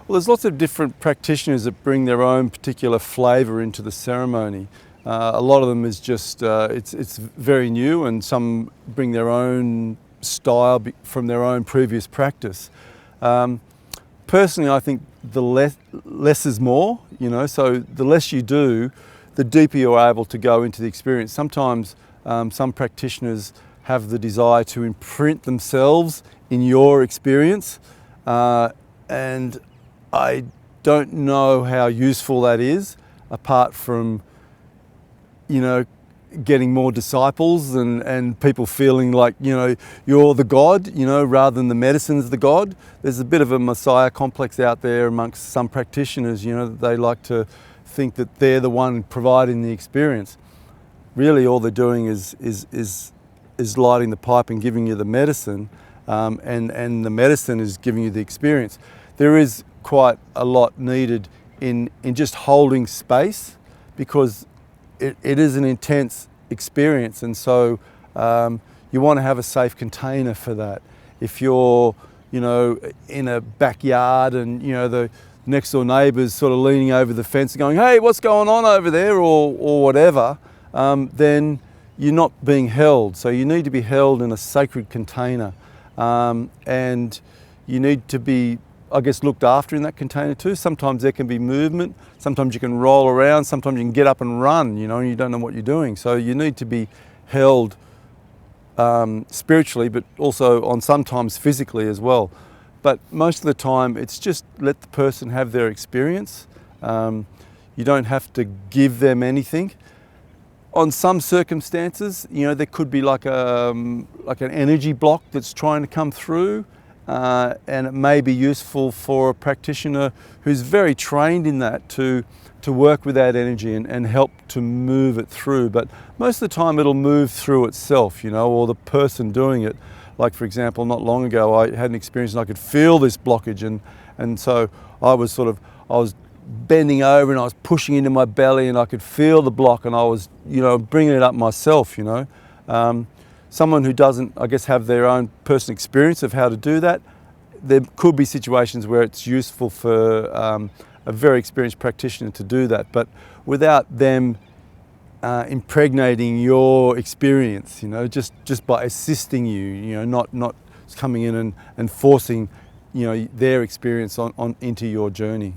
Well, there's lots of different practitioners that bring their own particular flavour into the ceremony. A lot of them is just, it's very new, and some bring their own style from their own previous practice. Personally, I think the less is more, so the less you do, the deeper you're able to go into the experience. Sometimes some practitioners have the desire to imprint themselves in your experience, and I don't know how useful that is, apart from, getting more disciples and people feeling like, you're the God, rather than the medicine's the God. There's a bit of a Messiah complex out there amongst some practitioners, that they like to think that they're the one providing the experience. Really, all they're doing is lighting the pipe and giving you the medicine, and the medicine is giving you the experience. There is quite a lot needed in just holding space, because it is an intense experience, and so you want to have a safe container for that. If you're, in a backyard and the next door neighbour's sort of leaning over the fence going, "Hey, what's going on over there?" or whatever, then you're not being held. So you need to be held in a sacred container, and you need to be, I guess, looked after in that container too. Sometimes there can be movement, sometimes you can roll around, sometimes you can get up and run, and you don't know what you're doing. So you need to be held spiritually, but also on sometimes physically as well. But most of the time it's just let the person have their experience. You don't have to give them anything. On some circumstances, there could be like an energy block that's trying to come through. And it may be useful for a practitioner who's very trained in that to work with that energy and help to move it through. But most of the time it'll move through itself, or the person doing it. Like, for example, not long ago I had an experience and I could feel this blockage, and so I was bending over and I was pushing into my belly and I could feel the block, and I was bringing it up myself. Someone who doesn't, I guess, have their own personal experience of how to do that, there could be situations where it's useful for a very experienced practitioner to do that, but without them impregnating your experience, just by assisting you, not coming in and forcing, their experience on into your journey.